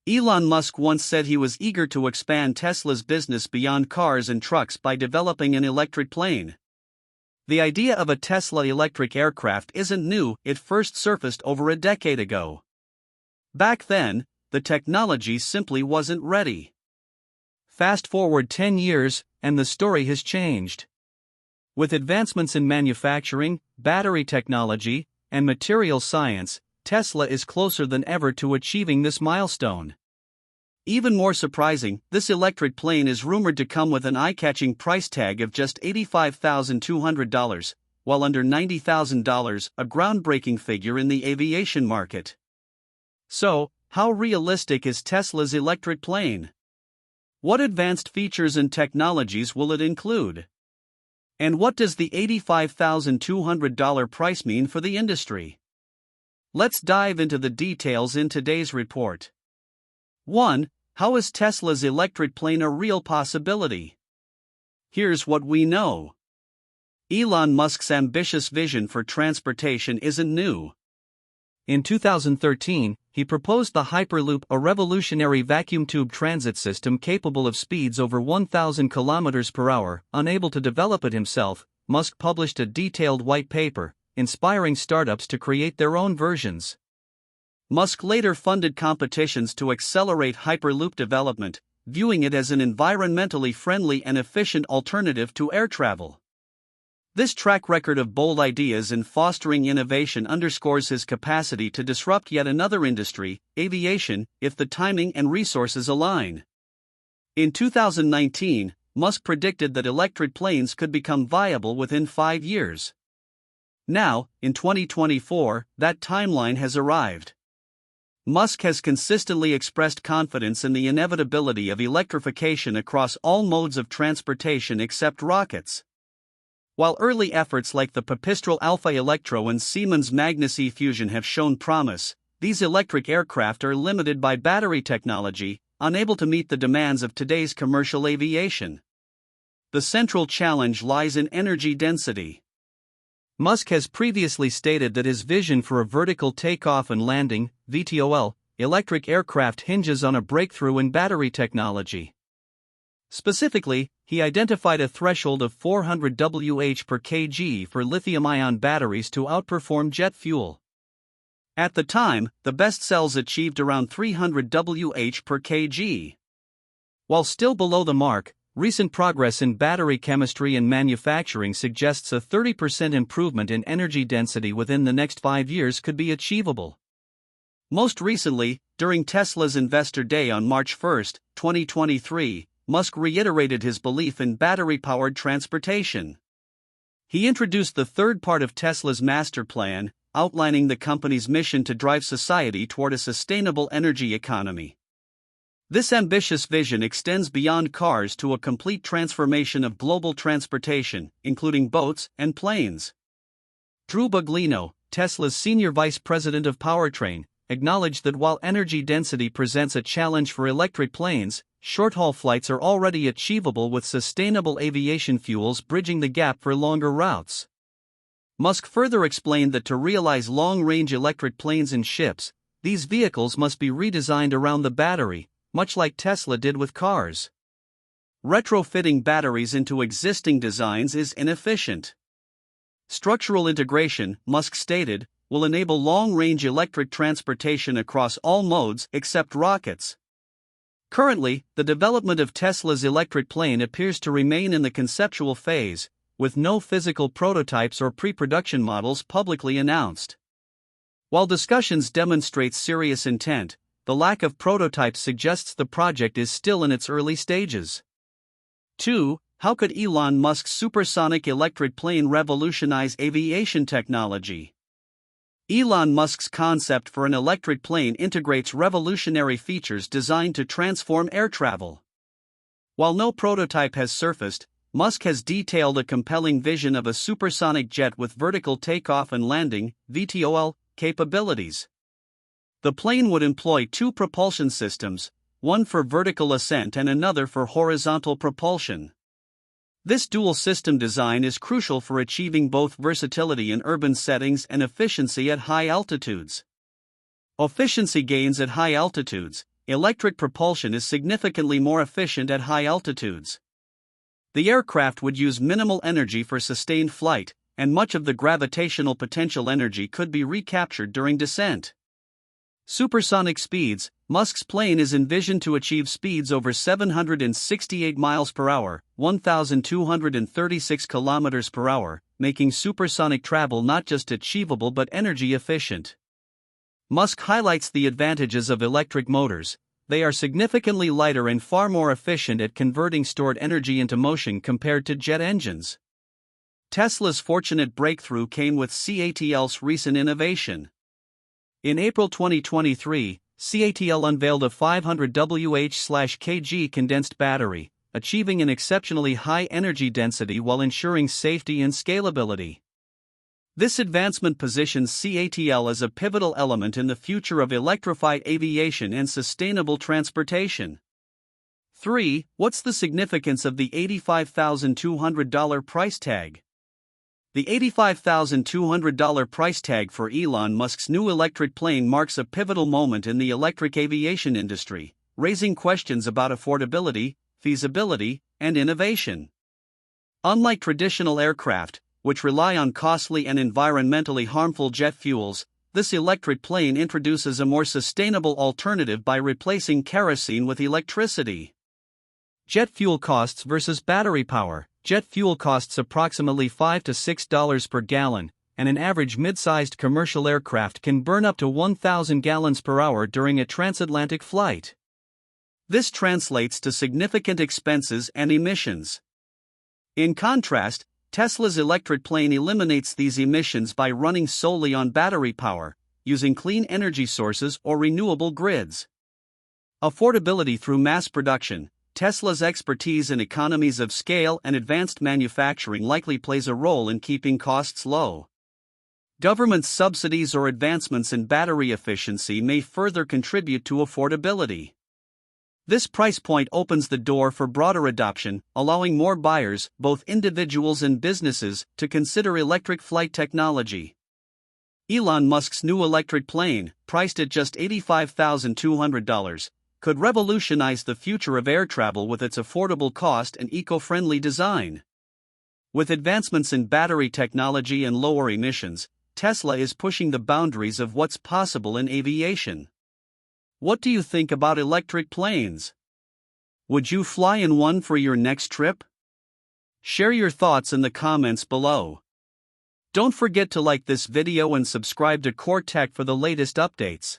Elon Musk once said he was eager to expand Tesla's business beyond cars and trucks by developing an electric plane. The idea of a Tesla electric aircraft isn't new, it first surfaced over a decade ago. Back then, the technology simply wasn't ready. Fast forward 10 years, and the story has changed. With advancements in manufacturing, battery technology, and material science, Tesla is closer than ever to achieving this milestone. Even more surprising, this electric plane is rumored to come with an eye-catching price tag of just $85,200, while under $90,000, a groundbreaking figure in the aviation market. So, how realistic is Tesla's electric plane? What advanced features and technologies will it include? And what does the $85,200 price mean for the industry? Let's dive into the details in today's report. 1. How is Tesla's electric plane a real possibility? Here's what we know. Elon Musk's ambitious vision for transportation isn't new. In 2013, he proposed the Hyperloop, a revolutionary vacuum tube transit system capable of speeds over 1,000 kilometers per hour. Unable to develop it himself, Musk published a detailed white paper, inspiring startups to create their own versions. Musk later funded competitions to accelerate Hyperloop development, viewing it as an environmentally friendly and efficient alternative to air travel. This track record of bold ideas and fostering innovation underscores his capacity to disrupt yet another industry, aviation, if the timing and resources align. In 2019, Musk predicted that electric planes could become viable within 5 years. Now, in 2024, that timeline has arrived. Musk has consistently expressed confidence in the inevitability of electrification across all modes of transportation except rockets. While early efforts like the Pipistrel Alpha Electro and Siemens Magnus E-Fusion have shown promise, these electric aircraft are limited by battery technology, unable to meet the demands of today's commercial aviation. The central challenge lies in energy density. Musk has previously stated that his vision for a vertical takeoff and landing (VTOL) electric aircraft hinges on a breakthrough in battery technology. Specifically, he identified a threshold of 400 Wh per kg for lithium-ion batteries to outperform jet fuel. At the time, the best cells achieved around 300 Wh per kg. While still below the mark, recent progress in battery chemistry and manufacturing suggests a 30% improvement in energy density within the next 5 years could be achievable. Most recently, during Tesla's Investor Day on March 1, 2023, Musk reiterated his belief in battery-powered transportation. He introduced the third part of Tesla's master plan, outlining the company's mission to drive society toward a sustainable energy economy. This ambitious vision extends beyond cars to a complete transformation of global transportation, including boats and planes. Drew Buglino, Tesla's senior vice president of powertrain, acknowledged that while energy density presents a challenge for electric planes, short-haul flights are already achievable with sustainable aviation fuels bridging the gap for longer routes. Musk further explained that to realize long-range electric planes and ships, these vehicles must be redesigned around the battery, much like Tesla did with cars. Retrofitting batteries into existing designs is inefficient. Structural integration, Musk stated, will enable long-range electric transportation across all modes except rockets. Currently, the development of Tesla's electric plane appears to remain in the conceptual phase, with no physical prototypes or pre-production models publicly announced. While discussions demonstrate serious intent, the lack of prototypes suggests the project is still in its early stages. 2. How could Elon Musk's supersonic electric plane revolutionize aviation technology? Elon Musk's concept for an electric plane integrates revolutionary features designed to transform air travel. While no prototype has surfaced, Musk has detailed a compelling vision of a supersonic jet with vertical takeoff and landing (VTOL) capabilities. The plane would employ two propulsion systems, one for vertical ascent and another for horizontal propulsion. This dual-system design is crucial for achieving both versatility in urban settings and efficiency at high altitudes. Efficiency gains at high altitudes, electric propulsion is significantly more efficient at high altitudes. The aircraft would use minimal energy for sustained flight, and much of the gravitational potential energy could be recaptured during descent. Supersonic speeds. Musk's plane is envisioned to achieve speeds over 768 miles per hour, 1,236 kilometers per hour, making supersonic travel not just achievable but energy efficient. Musk highlights the advantages of electric motors. They are significantly lighter and far more efficient at converting stored energy into motion compared to jet engines. Tesla's fortunate breakthrough came with CATL's recent innovation. In April 2023, CATL unveiled a 500 Wh/kg condensed battery, achieving an exceptionally high energy density while ensuring safety and scalability. This advancement positions CATL as a pivotal element in the future of electrified aviation and sustainable transportation. 3. What's the significance of the $85,200 price tag? The $85,200 price tag for Elon Musk's new electric plane marks a pivotal moment in the electric aviation industry, raising questions about affordability, feasibility, and innovation. Unlike traditional aircraft, which rely on costly and environmentally harmful jet fuels, this electric plane introduces a more sustainable alternative by replacing kerosene with electricity. Jet fuel costs versus battery power. Jet fuel costs approximately $5 to $6 per gallon, and an average mid-sized commercial aircraft can burn up to 1,000 gallons per hour during a transatlantic flight. This translates to significant expenses and emissions. In contrast, Tesla's electric plane eliminates these emissions by running solely on battery power, using clean energy sources or renewable grids. Affordability through mass production. Tesla's expertise in economies of scale and advanced manufacturing likely plays a role in keeping costs low. Government subsidies or advancements in battery efficiency may further contribute to affordability. This price point opens the door for broader adoption, allowing more buyers, both individuals and businesses, to consider electric flight technology. Elon Musk's new electric plane, priced at just $85,200, could revolutionize the future of air travel with its affordable cost and eco-friendly design. With advancements in battery technology and lower emissions, Tesla is pushing the boundaries of what's possible in aviation. What do you think about electric planes? Would you fly in one for your next trip? Share your thoughts in the comments below. Don't forget to like this video and subscribe to Core Tech for the latest updates.